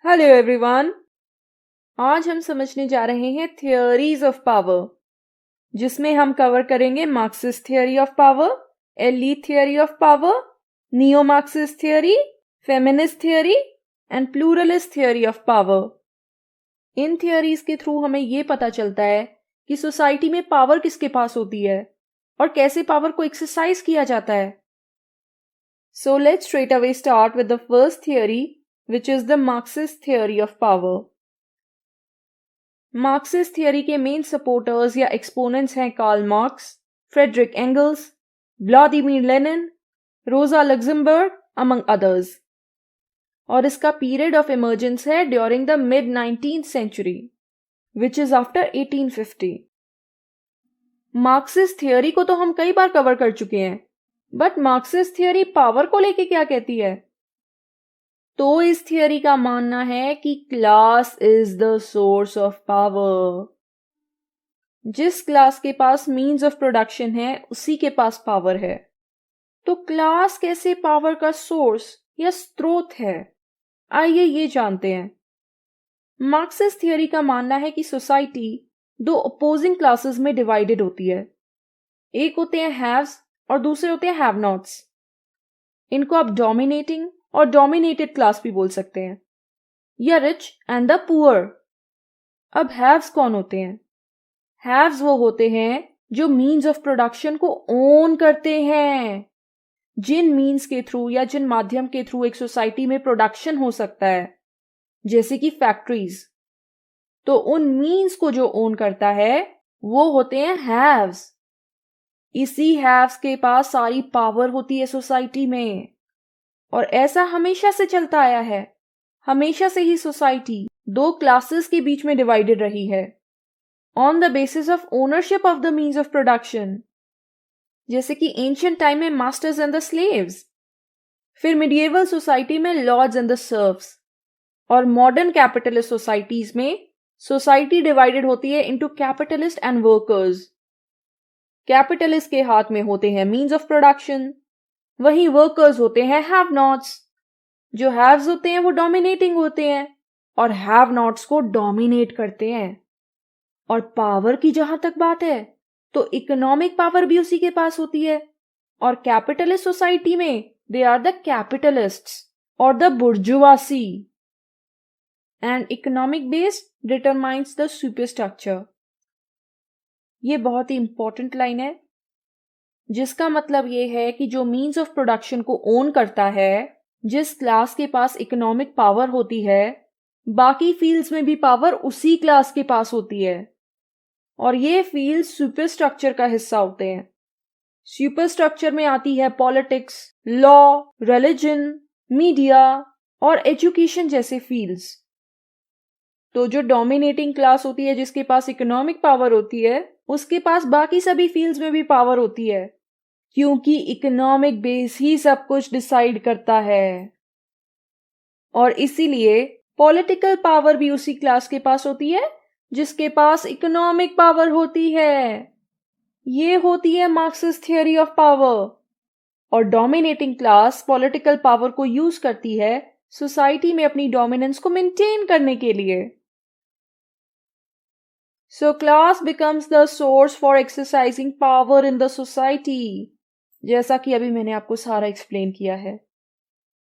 Hello everyone. आज हम समझने जा रहे हैं थियोरीज ऑफ पावर, जिसमें हम कवर करेंगे Marxist theory of power, elite theory of power, neo Marxist theory, feminist theory and pluralist theory of power. इन थियोरीज के थ्रू हमें ये पता चलता है कि सोसाइटी में पावर किसके पास होती है और कैसे पावर को एक्सरसाइज किया जाता है। So let's straight away start with the first theory, which is the Marxist theory of power. Marxist theory के मेन सपोर्टर्स या एक्सपोनेंट्स हैं Karl Marx, Friedrich Engels, Vladimir Lenin, Rosa Luxemburg among others. और इसका period of emergence है during the mid 19th century, which is after 1850। Marxist theory को तो हम कई बार कवर कर चुके हैं, बट मार्क्सिस्ट थियोरी पावर को लेके क्या कहती है? तो इस थियोरी का मानना है कि class is the source of power. जिस क्लास के पास मीन्स ऑफ प्रोडक्शन है उसी के पास पावर है। तो क्लास कैसे पावर का सोर्स या स्रोत है, आइए ये जानते हैं। मार्क्सिस्ट थियोरी का मानना है कि सोसाइटी दो अपोजिंग क्लासेस में डिवाइडेड होती है। एक होते हैं हैव्स और दूसरे होते हैं हैव नॉट्स। इनको आप डोमिनेटिंग और डोमिनेटेड क्लास भी बोल सकते हैं, या रिच एंड द पुअर। अब हैव्स कौन होते हैं? हैव्स वो होते हैं जो मीन्स ऑफ प्रोडक्शन को ओन करते हैं। जिन मीन्स के थ्रू या जिन माध्यम के थ्रू एक सोसाइटी में प्रोडक्शन हो सकता है, जैसे कि फैक्ट्रीज, तो उन मीन्स को जो ओन करता है वो होते हैं हैव्स। इसी हैव्स के पास सारी पावर होती है सोसाइटी में, और ऐसा हमेशा से चलता आया है। हमेशा से ही सोसाइटी दो क्लासेस के बीच में डिवाइडेड रही है on the basis of ownership of the means of production, जैसे कि एंशिएंट टाइम में मास्टर्स एंड द स्लेव्स, फिर मिडिएवल सोसाइटी में लॉर्ड्स एंड द सर्व्स, और मॉडर्न कैपिटलिस्ट सोसाइटीज में सोसाइटी डिवाइडेड होती है into capitalist and workers. Capitalist के हाथ में होते हैं मीन्स ऑफ प्रोडक्शन, वहीं वर्कर्स होते हैं हैव नॉट्स। जो हैव्स होते हैं वो डोमिनेटिंग होते हैं और हैव नॉट्स को डोमिनेट करते हैं। और पावर की जहां तक बात है तो इकोनॉमिक पावर भी उसी के पास होती है, और कैपिटलिस्ट सोसाइटी में दे आर द कैपिटलिस्ट्स और the बुर्जुआसी, and economic base determines the superstructure. ये बहुत ही इंपॉर्टेंट लाइन है, जिसका मतलब ये है कि जो मीन्स ऑफ प्रोडक्शन को ओन करता है, जिस क्लास के पास इकोनॉमिक पावर होती है, बाकी फील्ड्स में भी पावर उसी क्लास के पास होती है, और ये फील्ड सुपरस्ट्रक्चर का हिस्सा होते हैं। सुपरस्ट्रक्चर में आती है पॉलिटिक्स, लॉ, रिलीजन, मीडिया और एजुकेशन जैसे फील्ड्स। तो जो डोमिनेटिंग क्लास होती है, जिसके पास इकोनॉमिक पावर होती है, उसके पास बाकी सभी फील्ड्स में भी पावर होती है, क्योंकि इकोनॉमिक बेस ही सब कुछ डिसाइड करता है। और इसीलिए पॉलिटिकल पावर भी उसी क्लास के पास होती है जिसके पास इकोनॉमिक पावर होती है। ये होती है मार्क्सिस्ट थियोरी ऑफ पावर। और डोमिनेटिंग क्लास पॉलिटिकल पावर को यूज करती है सोसाइटी में अपनी डोमिनेंस को मेंटेन करने के लिए। So class becomes the source for exercising power in the society, जैसा कि अभी मैंने आपको सारा एक्सप्लेन किया है।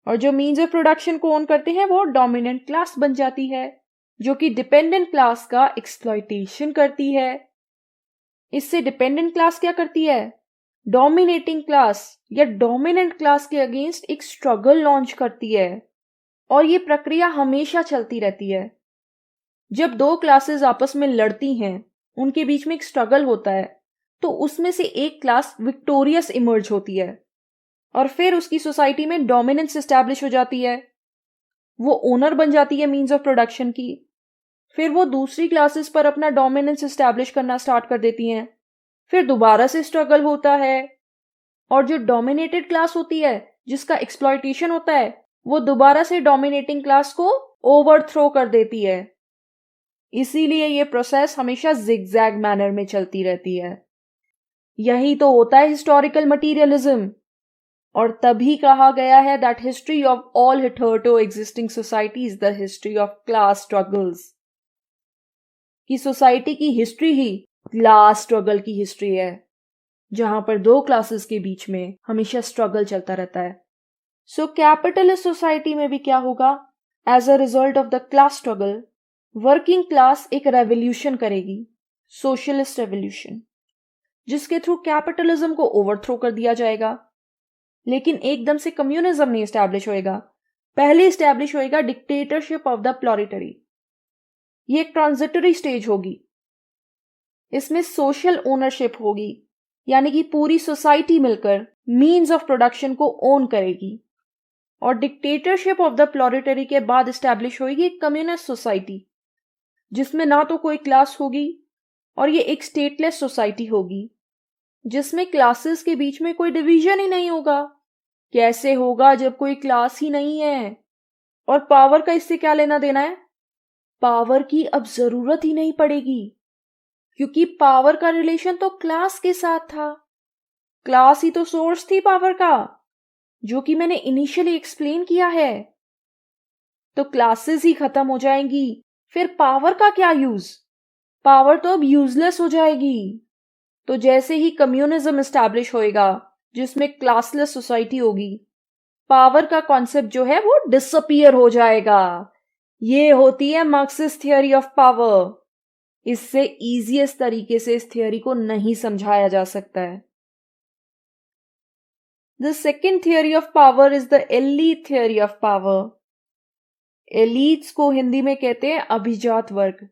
और जो मीन्स ऑफ प्रोडक्शन को ओन करते हैं वो डोमिनेंट क्लास बन जाती है, जो कि डिपेंडेंट क्लास का एक्सप्लॉइटेशन करती है। इससे डिपेंडेंट क्लास क्या करती है? डोमिनेटिंग क्लास या डोमिनेंट क्लास के अगेंस्ट एक स्ट्रगल लॉन्च करती है, और ये प्रक्रिया हमेशा चलती रहती है। जब दो क्लासेस आपस में लड़ती हैं, उनके बीच में एक स्ट्रगल होता है, तो उसमें से एक क्लास विक्टोरियस इमर्ज होती है, और फिर उसकी सोसाइटी में डोमिनेंस एस्टैब्लिश हो जाती है। वो ओनर बन जाती है मीन्स ऑफ प्रोडक्शन की। फिर वो दूसरी क्लासेस पर अपना डोमिनेंस एस्टैब्लिश करना स्टार्ट कर देती हैं। फिर दोबारा से स्ट्रगल होता है, और जो डोमिनेटेड क्लास होती है, जिसका एक्सप्लॉइटेशन होता है, वो दोबारा से डोमिनेटिंग क्लास को ओवरथ्रो कर देती है। इसीलिए ये प्रोसेस हमेशा जिगजैग मैनर में चलती रहती है। यही तो होता है हिस्टोरिकल मटीरियलिज्म। और तभी कहा गया है that history of all hitherto existing society is the history of class struggles, कि सोसाइटी की हिस्ट्री ही क्लास स्ट्रगल की हिस्ट्री है, जहां पर दो क्लासेस के बीच में हमेशा स्ट्रगल चलता रहता है। सो कैपिटलिस्ट सोसाइटी में भी क्या होगा? As a result of the class struggle, working class एक रेवोल्यूशन करेगी, सोशलिस्ट रेवोल्यूशन, जिसके थ्रू कैपिटलिज्म को ओवरथ्रो कर दिया जाएगा। लेकिन एकदम से कम्युनिज्म नहीं एस्टैब्लिश होएगा, पहले एस्टैब्लिश होएगा डिक्टेटरशिप ऑफ द प्लोरिटरी। ये एक ट्रांजिटरी स्टेज होगी। इसमें सोशल ओनरशिप होगी, यानी कि पूरी सोसाइटी मिलकर मीन्स ऑफ प्रोडक्शन को ओन करेगी। और डिक्टेटरशिप ऑफ द प्लोरिटरी के बाद एस्टैब्लिश होगी एक कम्युनिस्ट सोसाइटी, जिसमें ना तो कोई क्लास होगी और ये एक स्टेटलेस सोसाइटी होगी, जिसमें क्लासेस के बीच में कोई डिवीजन ही नहीं होगा। कैसे होगा जब कोई क्लास ही नहीं है? और पावर का इससे क्या लेना देना है? पावर की अब जरूरत ही नहीं पड़ेगी, क्योंकि पावर का रिलेशन तो क्लास के साथ था। क्लास ही तो सोर्स थी पावर का, जो कि मैंने इनिशियली एक्सप्लेन किया है। तो क्लासेस ही खत्म हो जाएंगी, फिर पावर का क्या यूज? पावर तो अब यूजलेस हो जाएगी। तो जैसे ही कम्युनिज्म एस्टैब्लिश होएगा, जिसमें क्लासलेस सोसाइटी होगी, पावर का कॉन्सेप्ट जो है वो डिसअपीयर हो जाएगा। ये होती है मार्क्सिस्ट थियोरी ऑफ पावर। इससे इजीएस्ट तरीके से इस थियोरी को नहीं समझाया जा सकता है। The second theory of power is the elite theory of power. Elites को हिंदी में कहते हैं अभिजात वर्ग।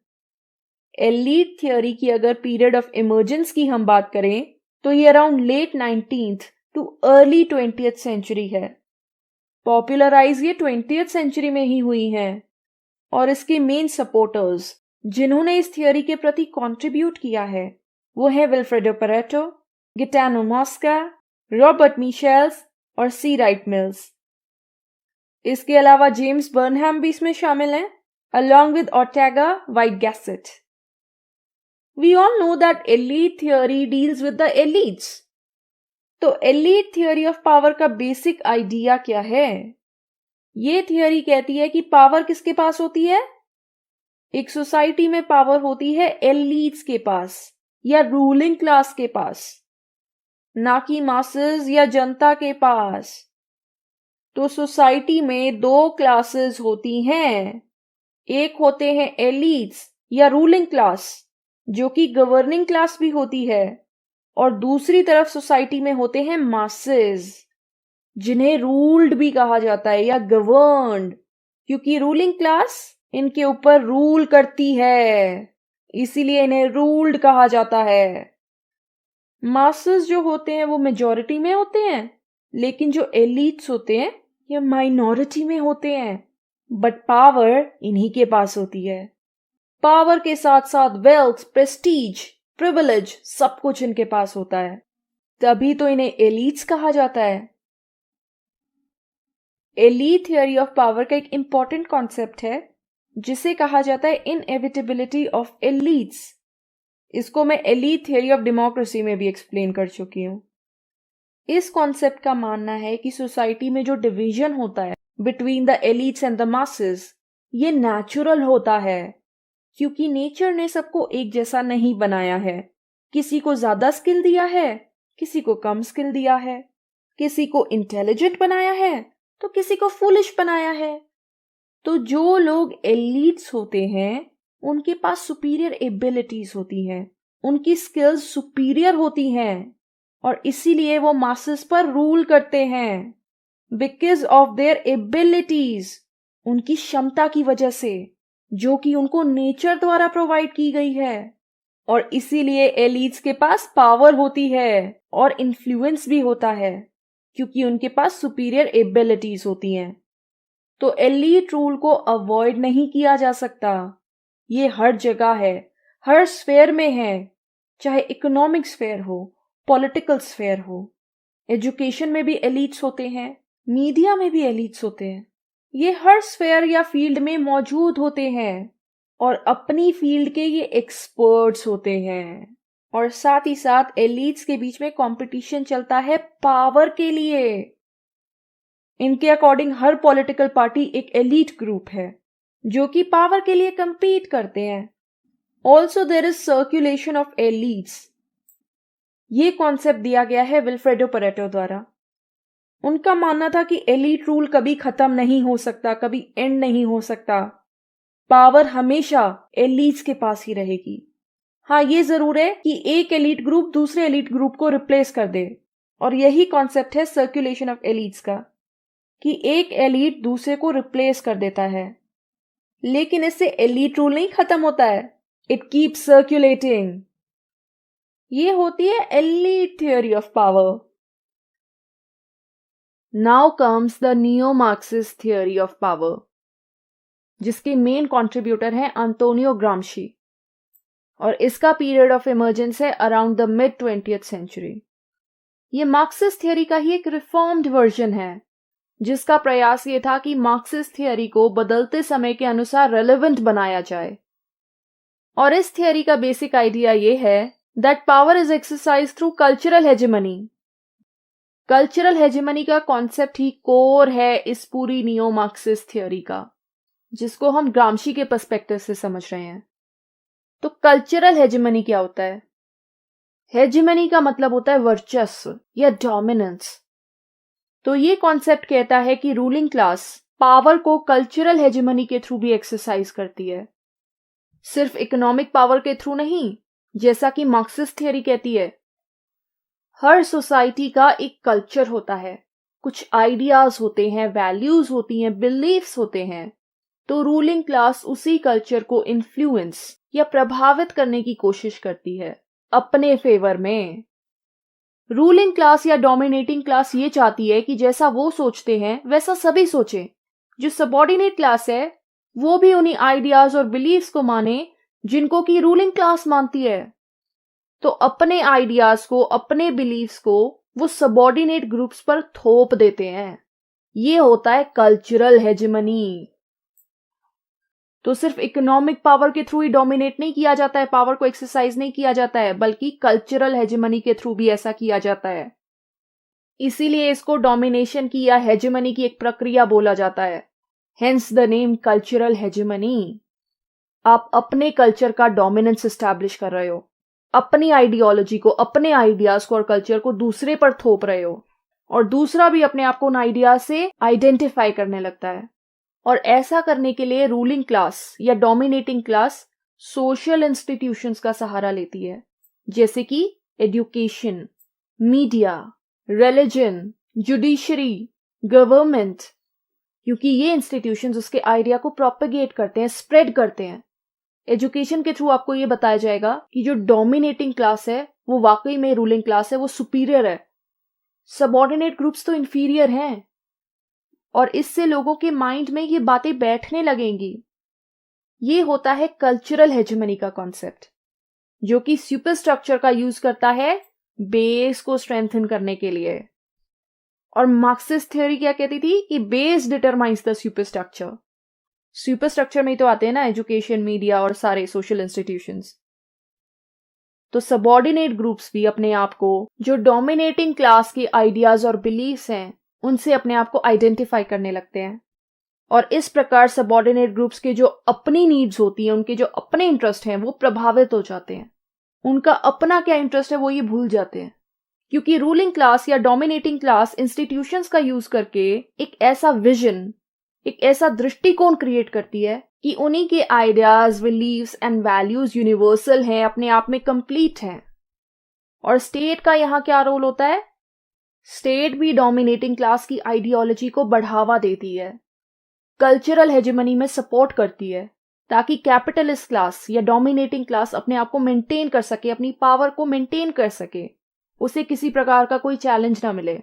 एलीट थियोरी की अगर पीरियड ऑफ इमर्जेंस की हम बात करें, तो ये around late 19th to early 20th century है। पॉपुलराइज ये 20th सेंचुरी में ही हुई हैं, और इसके मेन सपोर्टर्स जिन्होंने इस थियोरी के प्रति कंट्रीब्यूट किया है, वो है विल्फ्रेडो पेरेटो, गिटानो मॉस्का, रॉबर्ट मिशेल्स और सी राइट मिल्स। इसके अलावा जेम्स बर्नहैम भी इसमें शामिल हैं, along with Ortega y Gasset. We all know that elite theory deals with the elites. तो elite theory of power का बेसिक आइडिया क्या है? ये थियोरी कहती है कि पावर किसके पास होती है? एक सोसाइटी में पावर होती है एलिट्स के पास या रूलिंग क्लास के पास, ना कि मासेस या जनता के पास। तो सोसाइटी में दो क्लासेस होती हैं। एक होते हैं एलिट्स या रूलिंग क्लास, जो कि गवर्निंग क्लास भी होती है, और दूसरी तरफ सोसाइटी में होते हैं मासेस, जिन्हें रूल्ड भी कहा जाता है या गवर्न्ड, क्योंकि रूलिंग क्लास इनके ऊपर रूल करती है, इसीलिए इन्हें रूल्ड कहा जाता है। मासेस जो होते हैं वो मेजॉरिटी में होते हैं, लेकिन जो एलिट्स होते हैं ये माइनॉरिटी में होते हैं। बट पावर इन्हीं के पास होती है। पावर के साथ साथ वेल्थ, प्रेस्टीज, प्रिविलेज सब कुछ इनके पास होता है, तभी तो इन्हें एलिट्स कहा जाता है। एलीट थियोरी ऑफ पावर का एक इंपॉर्टेंट कॉन्सेप्ट है, जिसे कहा जाता है इनएविटेबिलिटी ऑफ एलिट्स। इसको मैं एलीट थियोरी ऑफ डेमोक्रेसी में भी एक्सप्लेन कर चुकी हूं। इस कॉन्सेप्ट का मानना है कि सोसाइटी में जो डिवीजन होता है between the elites and the masses, ये नेचुरल होता है, क्योंकि नेचर ने सबको एक जैसा नहीं बनाया है। किसी को ज्यादा स्किल दिया है, किसी को कम स्किल दिया है, किसी को इंटेलिजेंट बनाया है तो किसी को फूलिश बनाया है। तो जो लोग एलिट्स होते हैं उनके पास सुपीरियर एबिलिटीज होती हैं, उनकी स्किल्स सुपीरियर होती हैं, और इसीलिए वो मासेस पर रूल करते हैं। बिकॉज ऑफ देयर एबिलिटीज, उनकी क्षमता की वजह से, जो कि उनको नेचर द्वारा प्रोवाइड की गई है। और इसीलिए एलिट्स के पास पावर होती है और इन्फ्लुएंस भी होता है, क्योंकि उनके पास सुपीरियर एबिलिटीज होती हैं। तो एलीट रूल को अवॉइड नहीं किया जा सकता। ये हर जगह है, हर स्फेयर में है, चाहे इकोनॉमिक स्फेयर हो, पॉलिटिकल स्फेयर हो। एजुकेशन में भी एलिट्स होते हैं, मीडिया में भी एलिट्स होते हैं। ये हर स्फेयर या फील्ड में मौजूद होते हैं, और अपनी फील्ड के ये एक्सपर्ट्स होते हैं। और साथ ही साथ एलिट्स के बीच में कंपटीशन चलता है पावर के लिए। इनके अकॉर्डिंग हर पॉलिटिकल पार्टी एक एलीट ग्रुप है जो कि पावर के लिए कंपीट करते हैं। Also there is circulation of elites. ये कॉन्सेप्ट दिया गया है विल्फ्रेडो परेटो द्वारा। उनका मानना था कि एलीट रूल कभी खत्म नहीं हो सकता, कभी एंड नहीं हो सकता। पावर हमेशा एलीट्स के पास ही रहेगी। हाँ, ये जरूर है कि एक एलीट ग्रुप दूसरे एलीट ग्रुप को रिप्लेस कर दे, और यही कॉन्सेप्ट है सर्कुलेशन ऑफ एलीट्स का, कि एक एलीट दूसरे को रिप्लेस कर देता है। लेकिन इससे एलीट रूल नहीं खत्म होता है, इट कीप्स सर्कुलेटिंग। ये होती है elite theory of power. Now comes the neo Marxist theory of power, जिसके मेन कंट्रीब्यूटर हैं अंतोनियो ग्राम्शी, और इसका पीरियड ऑफ इमर्जेंस है around the mid 20th century. ये मार्क्सिस्ट थियोरी का ही एक रिफॉर्म्ड वर्जन है, जिसका प्रयास ये था कि मार्क्सिस्ट थियोरी को बदलते समय के अनुसार रेलेवेंट बनाया जाए। और इस थियोरी का बेसिक आइडिया ये है that power is exercise through cultural hegemony. Cultural hegemony का कॉन्सेप्ट ही कोर है इस पूरी नियो मार्क्सिस्ट थियोरी का, जिसको हम ग्राम्शी के पर्सपेक्टिव से समझ रहे हैं। तो कल्चरल हेजेमनी क्या होता है? हेजेमनी का मतलब होता है वर्चस्व या डोमिनेंस। तो ये कॉन्सेप्ट कहता है कि रूलिंग क्लास पावर को कल्चरल हेजेमनी के थ्रू भी एक्सरसाइज करती है, सिर्फ इकोनॉमिक पावर के थ्रू नहीं, जैसा कि मार्क्सिस्ट थियोरी कहती है। हर सोसाइटी का एक कल्चर होता है, कुछ आइडियाज होते हैं, वैल्यूज होती हैं, बिलीफ्स होते हैं। तो रूलिंग क्लास उसी कल्चर को इन्फ्लुएंस या प्रभावित करने की कोशिश करती है अपने फेवर में। रूलिंग क्लास या डोमिनेटिंग क्लास ये चाहती है कि जैसा वो सोचते हैं वैसा सभी सोचें। जो सबऑर्डिनेट क्लास है वो भी उन्हीं आइडियाज और बिलीफ्स को माने जिनको कि रूलिंग क्लास मानती है। तो अपने आइडियाज को, अपने बिलीफ्स को वो सबऑर्डिनेट ग्रुप्स पर थोप देते हैं। ये होता है कल्चरल हेजेमनी। तो सिर्फ इकोनॉमिक पावर के थ्रू ही डोमिनेट नहीं किया जाता है, पावर को एक्सरसाइज नहीं किया जाता है, बल्कि कल्चरल हेजेमनी के थ्रू भी ऐसा किया जाता है। इसीलिए इसको डोमिनेशन की या हेजेमनी की एक प्रक्रिया बोला जाता है। Hence the name cultural hegemony. आप अपने कल्चर का डोमिनेंस एस्टैब्लिश कर रहे हो, अपनी आइडियोलॉजी को, अपने आइडियाज को और कल्चर को दूसरे पर थोप रहे हो, और दूसरा भी अपने आप को उन आइडियाज से आइडेंटिफाई करने लगता है। और ऐसा करने के लिए रूलिंग क्लास या डोमिनेटिंग क्लास सोशल इंस्टीट्यूशंस का सहारा लेती है, जैसे कि education, media, religion, judiciary, government, क्योंकि ये इंस्टीट्यूशंस उसके आइडिया को प्रोपेगेट करते हैं, स्प्रेड करते हैं। एजुकेशन के थ्रू आपको ये बताया जाएगा कि जो डोमिनेटिंग क्लास है वो वाकई में रूलिंग क्लास है, वो सुपीरियर है, सबऑर्डिनेट ग्रुप्स तो इंफीरियर हैं। और इससे लोगों के माइंड में ये बातें बैठने लगेंगी। ये होता है कल्चरल हेजेमनी का कॉन्सेप्ट, जो कि सुपरस्ट्रक्चर का यूज करता है बेस को स्ट्रेंथन करने के लिए। और मार्क्सिस्ट थ्योरी क्या कहती थी कि base determines the superstructure. Superstructure में ही तो आते हैं ना एजुकेशन, मीडिया और सारे सोशल इंस्टीट्यूशंस। तो सबऑर्डिनेट ग्रुप्स भी अपने आप को जो डोमिनेटिंग क्लास के आइडियाज और बिलीफ्स हैं उनसे अपने आप को आइडेंटिफाई करने लगते हैं। और इस प्रकार सबऑर्डिनेट ग्रुप्स के जो अपनी नीड्स होती हैं, उनके जो अपने इंटरेस्ट हैं, वो प्रभावित हो जाते हैं। उनका अपना क्या इंटरेस्ट है वो ये भूल जाते हैं, क्योंकि रूलिंग क्लास या डोमिनेटिंग क्लास इंस्टीट्यूशंस का यूज करके एक ऐसा विजन, एक ऐसा दृष्टिकोण क्रिएट करती है कि उन्हीं के ideas, beliefs and values universal हैं, अपने आप में कंप्लीट हैं। और स्टेट का यहाँ क्या रोल होता है? स्टेट भी डोमिनेटिंग क्लास की आइडियोलॉजी को बढ़ावा देती है, कल्चरल हेजेमनी में सपोर्ट करती है, ताकि कैपिटलिस्ट क्लास या डोमिनेटिंग क्लास अपने आप को मेंटेन कर सके, अपनी पावर को मेंटेन कर सके, उसे किसी प्रकार का कोई चैलेंज ना मिले।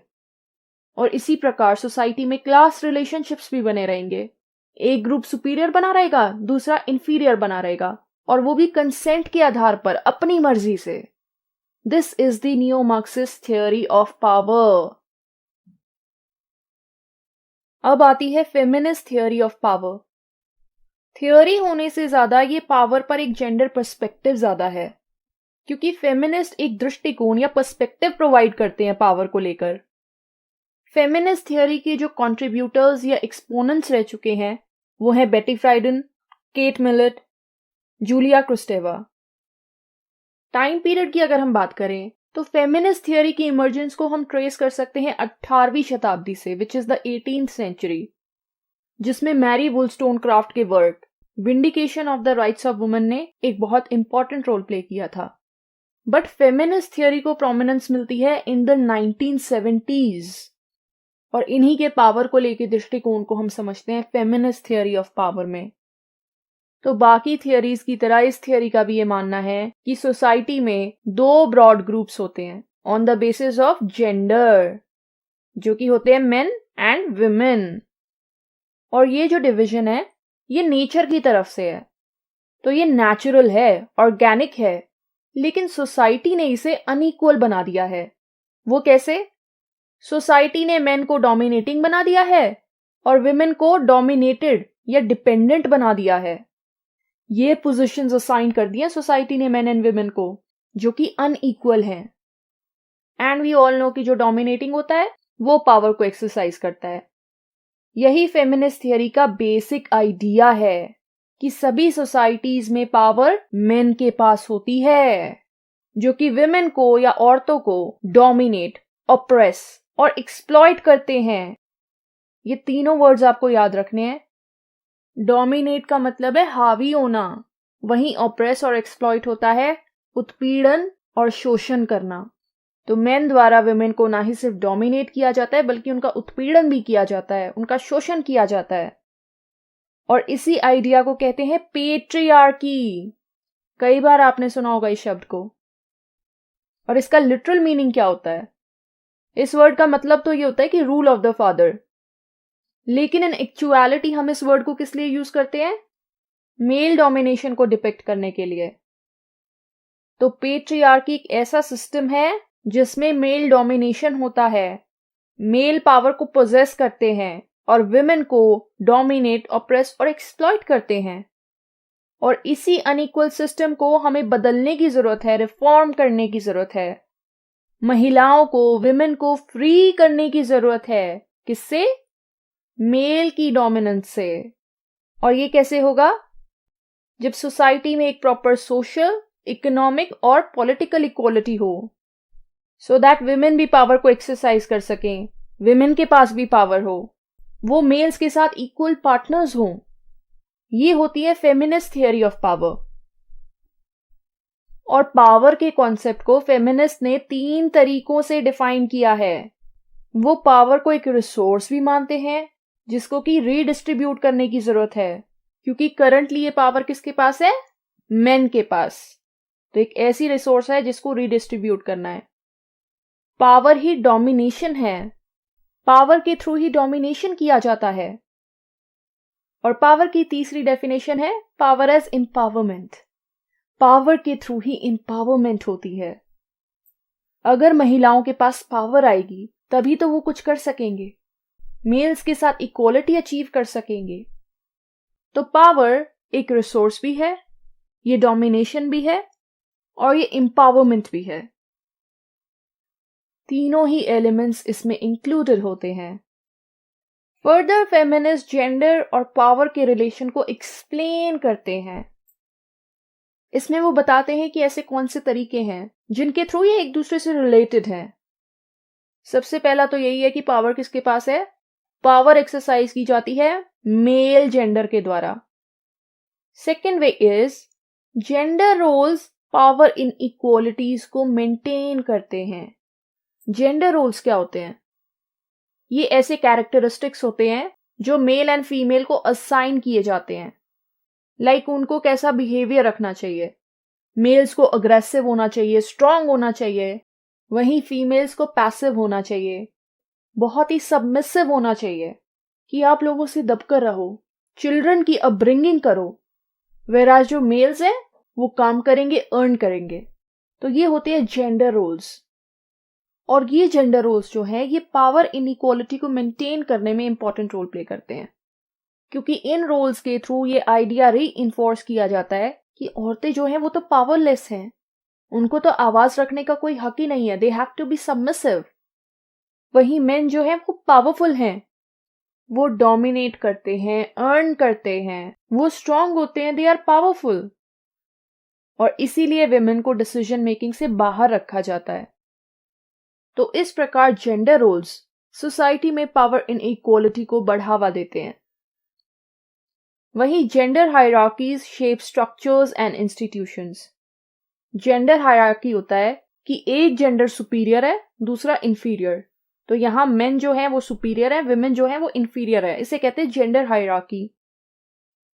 और इसी प्रकार सोसाइटी में क्लास रिलेशनशिप्स भी बने रहेंगे। एक ग्रुप सुपीरियर बना रहेगा, दूसरा इंफीरियर बना रहेगा, और वो भी कंसेंट के आधार पर, अपनी मर्जी से। This is the neo Marxist theory of power. अब आती है feminist theory of power. Theory होने से ज्यादा ये पावर पर एक जेंडर पर्सपेक्टिव ज्यादा है, क्योंकि फेमिनिस्ट एक दृष्टिकोण या पर्सपेक्टिव प्रोवाइड करते हैं पावर को लेकर। फेमिनिस्ट थियोरी के जो कंट्रीब्यूटर्स या एक्सपोनेंट्स रह चुके हैं वो है Betty Friedan, Kate Millett, Julia Kristeva. Time period की अगर हम बात करें तो फेमिनिस्ट थियोरी की इमर्जेंस को हम ट्रेस कर सकते हैं 18वीं शताब्दी से, which is the 18th century, जिसमें मैरी वुलस्टोनक्राफ्ट के work Vindication of the Rights of Women ने एक बहुत इंपॉर्टेंट रोल प्ले किया था। बट फेमिनिस्ट थियोरी को प्रोमिनेंस मिलती है इन द 1970s, और इन्हीं के पावर को लेकर दृष्टिकोण को हम समझते हैं फेमिनिस्ट थियोरी ऑफ पावर में। तो बाकी थियोरीज की तरह इस थियोरी का भी ये मानना है कि सोसाइटी में दो ब्रॉड ग्रुप्स होते हैं on the basis of gender, जो कि होते हैं मेन एंड विमेन। और ये जो डिवीजन है ये नेचर की तरफ से है, तो ये नेचुरल है, ऑर्गेनिक है, लेकिन सोसाइटी ने इसे अनइक्वल बना दिया है। वो कैसे? सोसाइटी ने मेन को डोमिनेटिंग बना दिया है और विमेन को डोमिनेटेड या डिपेंडेंट बना दिया है। ये पोजीशंस असाइन कर दिया सोसाइटी ने मेन एंड विमेन को, जो कि अनइक्वल हैं। एंड वी ऑल नो कि जो डोमिनेटिंग होता है वो पावर को एक्सरसाइज करता है। यही फेमिनिस्ट थियोरी का बेसिक आइडिया है कि सभी सोसाइटीज में पावर मेन के पास होती है, जो कि विमेन को या औरतों को डोमिनेट, ऑप्रेस और एक्सप्लॉइट करते हैं। ये तीनों वर्ड्स आपको याद रखने हैं। डोमिनेट का मतलब है हावी होना, वहीं ऑप्रेस और एक्सप्लॉइट होता है उत्पीड़न और शोषण करना। तो मेन द्वारा विमेन को ना ही सिर्फ डोमिनेट किया जाता है बल्कि उनका उत्पीड़न भी किया जाता है, उनका शोषण किया जाता है। और इसी आइडिया को कहते हैं पेट्रियार्की। कई बार आपने सुना होगा इस शब्द को। और इसका लिटरल मीनिंग क्या होता है? इस वर्ड का मतलब तो ये होता है कि रूल ऑफ द फादर, लेकिन इन एक्चुअलिटी हम इस वर्ड को किस लिए यूज करते हैं? मेल डोमिनेशन को डिपिक्ट करने के लिए। तो पेट्रियार्की एक ऐसा सिस्टम है जिसमें मेल डोमिनेशन होता है, मेल पावर को पोजेस करते हैं और विमेन को डोमिनेट, ऑप्रेस और एक्सप्लॉइट करते हैं। और इसी अनइक्वल सिस्टम को हमें बदलने की जरूरत है, रिफॉर्म करने की जरूरत है। महिलाओं को, विमेन को फ्री करने की जरूरत है। किससे? मेल की डोमिनेंस से। और ये कैसे होगा? जब सोसाइटी में एक प्रॉपर सोशल, इकोनॉमिक और पॉलिटिकल इक्वालिटी हो, सो दैट विमेन भी पावर को एक्सरसाइज कर सकें, विमेन के पास भी पावर हो, वो मेल्स के साथ इक्वल पार्टनर्स हों। ये होती है फेमिनिस्ट थियोरी ऑफ पावर। और पावर के कॉन्सेप्ट को फेमिनिस्ट ने 3 तरीकों से डिफाइन किया है। वो पावर को एक रिसोर्स भी मानते हैं जिसको कि रीडिस्ट्रीब्यूट करने की जरूरत है, क्योंकि करंटली ये पावर किसके पास है? मेन के पास। तो एक ऐसी रिसोर्स है जिसको रीडिस्ट्रीब्यूट करना है। पावर ही डोमिनेशन है, पावर के थ्रू ही डोमिनेशन किया जाता है। और पावर की तीसरी डेफिनेशन है पावर एज एम्पावरमेंट। पावर के थ्रू ही एम्पावरमेंट होती है। अगर महिलाओं के पास पावर आएगी तभी तो वो कुछ कर सकेंगे, मेल्स के साथ इक्वालिटी अचीव कर सकेंगे। तो पावर एक रिसोर्स भी है, ये डोमिनेशन भी है और ये एम्पावरमेंट भी है। तीनों ही एलिमेंट्स इसमें इंक्लूडेड होते हैं। फर्दर फेमिनिस्ट जेंडर और पावर के रिलेशन को एक्सप्लेन करते हैं। इसमें वो बताते हैं कि ऐसे कौन से तरीके हैं जिनके थ्रू ये एक दूसरे से रिलेटेड हैं। सबसे पहला तो यही है कि पावर किसके पास है? पावर एक्सरसाइज की जाती है मेल जेंडर के द्वारा। Second way is gender roles power inequalities को मेंटेन करते हैं। जेंडर रोल्स क्या होते हैं? ये ऐसे कैरेक्टरिस्टिक्स होते हैं जो मेल एंड फीमेल को असाइन किए जाते हैं। लाइक उनको कैसा बिहेवियर रखना चाहिए। मेल्स को अग्रेसिव होना चाहिए, स्ट्रांग होना चाहिए, वहीं फीमेल्स को पैसिव होना चाहिए, बहुत ही सबमिसिव होना चाहिए कि आप लोगों से दबकर रहो, चिल्ड्रन की अपब्रिंगिंग करो। वेराज जो मेल्स हैं वो काम करेंगे, अर्न करेंगे। तो ये होते हैं जेंडर रोल्स। और ये जेंडर रोल्स जो है ये पावर इनइक्वालिटी को मेंटेन करने में इंपॉर्टेंट रोल प्ले करते हैं, क्योंकि इन रोल्स के थ्रू ये आइडिया री इन्फोर्स किया जाता है कि औरतें जो हैं वो तो पावरलेस हैं, उनको तो आवाज रखने का कोई हक ही नहीं है। They have to be submissive. वही मेन जो है वो पावरफुल हैं, वो डोमिनेट करते हैं, अर्न करते हैं, वो स्ट्रांग होते हैं, दे आर पावरफुल। और इसीलिए विमेन को डिसीजन मेकिंग से बाहर रखा जाता है। तो इस प्रकार जेंडर रोल्स सोसाइटी में पावर इनइक्वालिटी को बढ़ावा देते हैं। वहीं gender hierarchies shape structures and institutions. Gender hierarchy होता है कि एक जेंडर सुपीरियर है, दूसरा इंफीरियर। तो यहां मेन जो है वो सुपीरियर है, विमेन जो है वो इंफीरियर है। इसे कहते हैं जेंडर हायरार्की।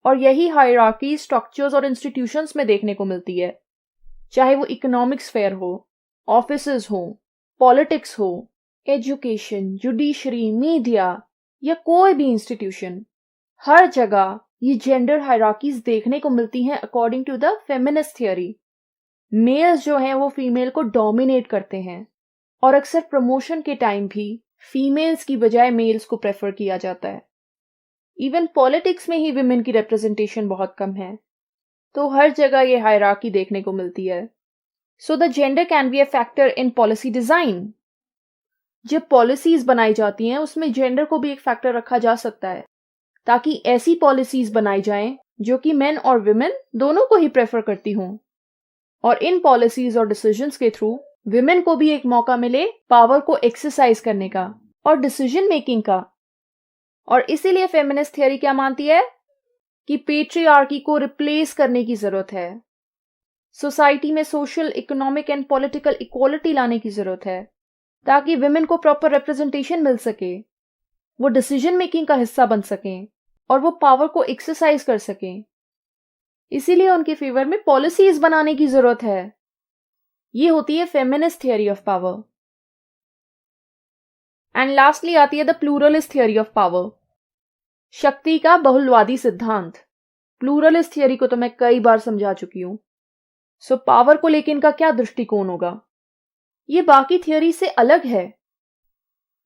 और यही हायरार्की स्ट्रक्चर्स और इंस्टीट्यूशंस में देखने को मिलती है, चाहे वो इकोनॉमिक स्फेयर हो, ऑफिसेज हो, पॉलिटिक्स हो, एजुकेशन, जुडिशरी, मीडिया या कोई भी इंस्टीट्यूशन। हर जगह ये जेंडर हायरार्कीज देखने को मिलती हैं according to the feminist theory. Males जो हैं वो फीमेल को डोमिनेट करते हैं और अक्सर प्रमोशन के टाइम भी फीमेल्स की बजाय मेल्स को प्रेफर किया जाता है। इवन पॉलिटिक्स में ही विमेन की रिप्रेजेंटेशन बहुत कम है। तो हर जगह ये हायरार्की देखने को मिलती है। So the gender can be a factor in policy design. जब पॉलिसीज बनाई जाती हैं उसमें जेंडर को भी एक फैक्टर रखा जा सकता है, ताकि ऐसी पॉलिसीज बनाई जाएं जो कि मेन और विमेन दोनों को ही प्रेफर करती हों। और इन पॉलिसीज और डिसीजंस के थ्रू विमेन को भी एक मौका मिले पावर को एक्सरसाइज करने का और डिसीजन मेकिंग का। और इसीलिए फेमिनिस्ट थियरी क्या मानती है कि पेट्रियार्की को रिप्लेस करने की जरूरत है। सोसाइटी में social, economic and political equality लाने की जरूरत है, ताकि विमेन को प्रॉपर रिप्रेजेंटेशन मिल सके, वो डिसीजन मेकिंग का हिस्सा बन सकें और वो पावर को एक्सरसाइज कर सकें। इसीलिए उनके फेवर में पॉलिसीज बनाने की जरूरत है। ये होती है feminist theory of power. And lastly आती है the pluralist theory of power, शक्ति का बहुलवादी सिद्धांत। प्लूरलिस्ट थियरी को तो मैं कई बार समझा चुकी हूं। सो पावर को लेकर इनका क्या दृष्टिकोण होगा? ये बाकी थियरी से अलग है।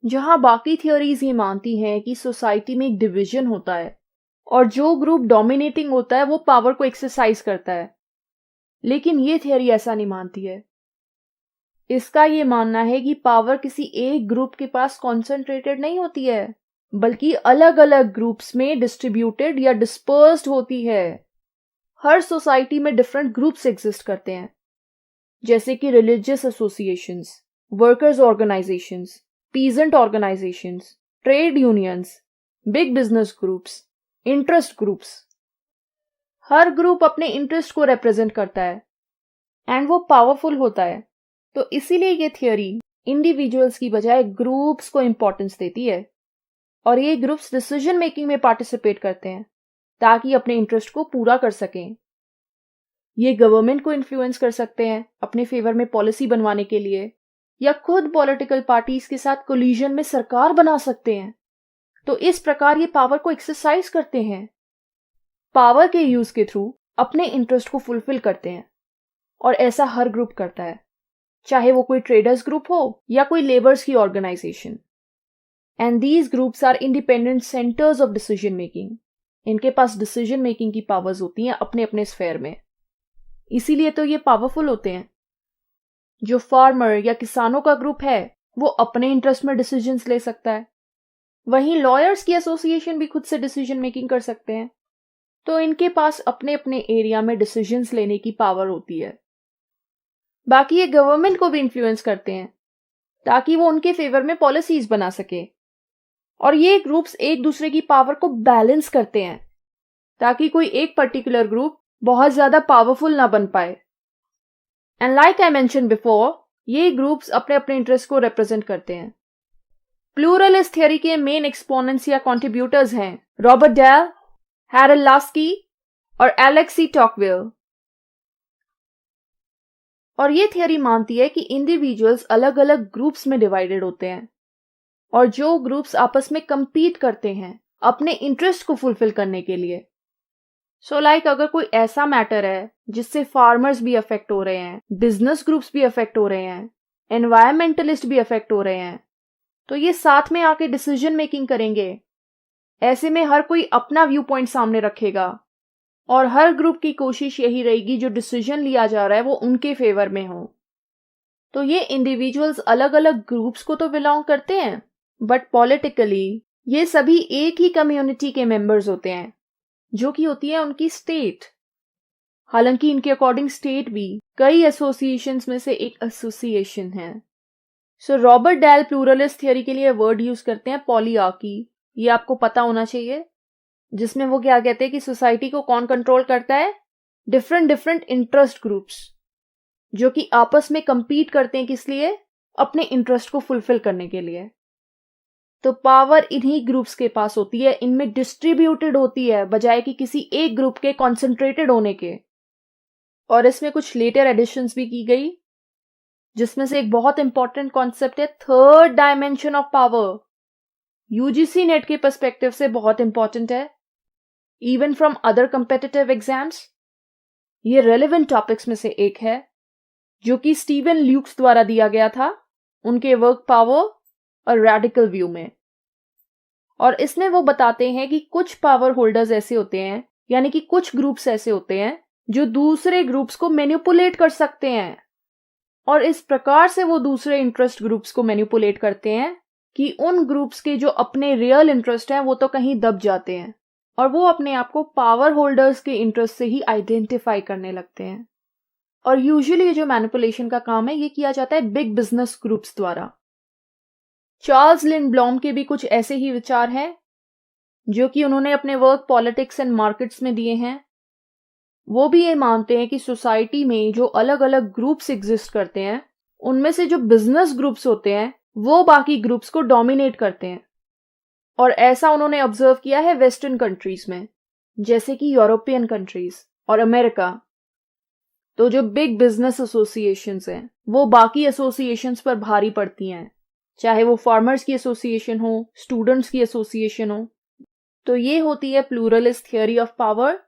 जहां बाकी थियरीज ये मानती हैं कि सोसाइटी में एक डिवीजन होता है और जो ग्रुप डोमिनेटिंग होता है वो पावर को एक्सरसाइज करता है, लेकिन ये थियरी ऐसा नहीं मानती है। इसका ये मानना है कि पावर किसी एक ग्रुप के पास कॉन्सेंट्रेटेड नहीं होती है, बल्कि अलग अलग ग्रुप्स में डिस्ट्रीब्यूटेड या डिस्पर्स्ड होती है। हर सोसाइटी में डिफरेंट ग्रुप्स एग्जिस्ट करते हैं, जैसे कि religious associations, workers organisations, peasant organisations, trade unions, big business groups, interest groups. हर ग्रुप अपने इंटरेस्ट को रिप्रेजेंट करता है एंड वो पावरफुल होता है। तो इसीलिए ये थियरी इंडिविजुअल्स की बजाय ग्रुप्स को इंपॉर्टेंस देती है और ये ग्रुप्स डिसीजन मेकिंग में पार्टिसिपेट करते हैं ताकि अपने इंटरेस्ट को पूरा कर सकें। ये गवर्नमेंट को इन्फ्लुएंस कर सकते हैं अपने फेवर में पॉलिसी बनवाने के लिए, या खुद पॉलिटिकल पार्टीज के साथ कोलिजन में सरकार बना सकते हैं। तो इस प्रकार ये पावर को एक्सरसाइज करते हैं, पावर के यूज के थ्रू अपने इंटरेस्ट को फुलफिल करते हैं। और ऐसा हर ग्रुप करता है, चाहे वो कोई ट्रेडर्स ग्रुप हो या कोई लेबर्स की organisation. And these groups are independent centres of decision making. इनके पास डिसीजन मेकिंग की पावर्स होती हैं अपने अपने स्फेयर में, इसीलिए तो ये पावरफुल होते हैं। जो फार्मर या किसानों का ग्रुप है वो अपने इंटरेस्ट में डिसीजंस ले सकता है, वहीं लॉयर्स की एसोसिएशन भी खुद से डिसीजन मेकिंग कर सकते हैं। तो इनके पास अपने अपने एरिया में डिसीजंस लेने की पावर होती है। बाकी ये गवर्नमेंट को भी इन्फ्लुएंस करते हैं ताकि वो उनके फेवर में पॉलिसीज बना सके। और ये ग्रुप्स एक दूसरे की पावर को बैलेंस करते हैं ताकि कोई एक पर्टिकुलर ग्रुप बहुत ज्यादा पावरफुल ना बन पाए। And like I mention before, ये ग्रुप्स अपने अपने इंटरेस्ट को रिप्रेजेंट करते हैं। प्लूरलिस्ट थियरी के मेन एक्सपोनेंट्स या कंट्रीब्यूटर्स हैं रॉबर्ट डेल, हैरल्ड लास्की और एलेक्सी टॉकविल। और ये थियरी मानती है कि इंडिविजुअल्स अलग अलग ग्रुप्स में डिवाइडेड होते हैं और जो ग्रुप्स आपस में compete करते हैं अपने इंटरेस्ट को फुलफिल करने के लिए। सो लाइक अगर कोई ऐसा मैटर है जिससे फार्मर्स भी अफेक्ट हो रहे हैं, बिजनेस ग्रुप्स भी अफेक्ट हो रहे हैं, एनवायरमेंटलिस्ट भी अफेक्ट हो रहे हैं, तो ये साथ में आके डिसीजन मेकिंग करेंगे। ऐसे में हर कोई अपना व्यू पॉइंट सामने रखेगा और हर ग्रुप की कोशिश यही रहेगी जो डिसीजन लिया जा रहा है वो उनके फेवर में हो। तो ये इंडिविजुअल्स अलग अलग ग्रुप्स को तो बिलोंग करते हैं, बट पॉलिटिकली ये सभी एक ही कम्युनिटी के मेंबर्स होते हैं, जो कि होती है उनकी स्टेट। हालांकि इनके अकॉर्डिंग स्टेट भी कई एसोसिएशंस में से एक एसोसिएशन है। So Robert Dahl pluralist theory के लिए वर्ड यूज करते हैं पॉलीआर्की, ये आपको पता होना चाहिए, जिसमें वो क्या कहते हैं कि सोसाइटी को कौन कंट्रोल करता है? डिफरेंट इंटरेस्ट ग्रुप्स, जो कि आपस में कंपीट करते हैं, किस लिए? अपने इंटरेस्ट को फुलफिल करने के लिए। तो पावर इन्हीं ग्रुप्स के पास होती है, इनमें डिस्ट्रीब्यूटेड होती है, बजाय कि किसी एक ग्रुप के कॉन्सेंट्रेटेड होने के। और इसमें कुछ लेटर एडिशंस भी की गई, जिसमें से एक बहुत इंपॉर्टेंट कॉन्सेप्ट है third dimension of power. UGC net के पर्सपेक्टिव से बहुत इंपॉर्टेंट है, even from other competitive exams. ये रेलेवेंट टॉपिक्स में से एक है, जो कि स्टीवन ल्यूक्स द्वारा दिया गया था उनके वर्क पावर और रेडिकल व्यू में। और इसमें वो बताते हैं कि कुछ पावर होल्डर्स ऐसे होते हैं, यानी कि कुछ ग्रुप्स ऐसे होते हैं जो दूसरे ग्रुप्स को मैनिपुलेट कर सकते हैं, और इस प्रकार से वो दूसरे इंटरेस्ट ग्रुप्स को मैनिपुलेट करते हैं कि उन ग्रुप्स के जो अपने रियल इंटरेस्ट हैं वो तो कहीं दब जाते हैं, और वो अपने आप को पावर होल्डर्स के इंटरेस्ट से ही आइडेंटिफाई करने लगते हैं। और यूजुअली ये जो मैनिपुलेशन का काम है ये किया जाता है बिग बिजनेस ग्रुप्स द्वारा। चार्ल्स लिंडब्लॉम के भी कुछ ऐसे ही विचार हैं, जो कि उन्होंने अपने वर्क पॉलिटिक्स एंड मार्केट्स में दिए हैं। वो भी ये मानते हैं कि सोसाइटी में जो अलग अलग ग्रुप्स एग्जिस्ट करते हैं, उनमें से जो बिजनेस ग्रुप्स होते हैं वो बाकी ग्रुप्स को डोमिनेट करते हैं। और ऐसा उन्होंने ऑब्जर्व किया है वेस्टर्न कंट्रीज में, जैसे कि यूरोपियन कंट्रीज और अमेरिका। तो जो बिग बिजनेस एसोसिएशंस हैं वो बाकी एसोसिएशंस पर भारी पड़ती हैं, चाहे वो फार्मर्स की एसोसिएशन हो, स्टूडेंट्स की एसोसिएशन हो। तो ये होती है प्लूरलिस्ट थियरी ऑफ पावर,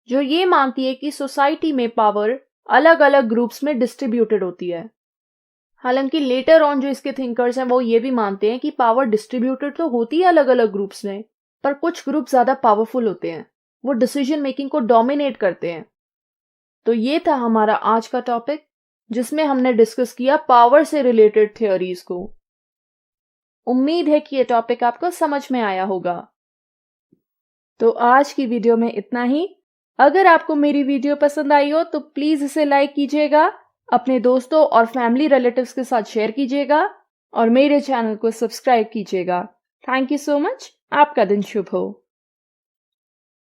जो ये मानती है कि सोसाइटी में पावर अलग अलग ग्रुप्स में डिस्ट्रीब्यूटेड होती है। हालांकि लेटर ऑन जो इसके थिंकर्स हैं वो ये भी मानते हैं कि पावर डिस्ट्रीब्यूटेड तो होती है अलग अलग ग्रुप्स में, पर कुछ ग्रुप ज्यादा पावरफुल होते हैं, वो डिसीजन मेकिंग को डोमिनेट करते हैं। तो ये था हमारा आज का टॉपिक, जिसमें हमने डिस्कस किया पावर से रिलेटेड थियोरीज को। उम्मीद है कि ये टॉपिक आपको समझ में आया होगा। तो आज की वीडियो में इतना ही। अगर आपको मेरी वीडियो पसंद आई हो तो प्लीज इसे लाइक कीजिएगा, अपने दोस्तों और फैमिली रिलेटिव्स के साथ शेयर कीजिएगा, और मेरे चैनल को सब्सक्राइब कीजिएगा। Thank you so much. आपका दिन शुभ हो।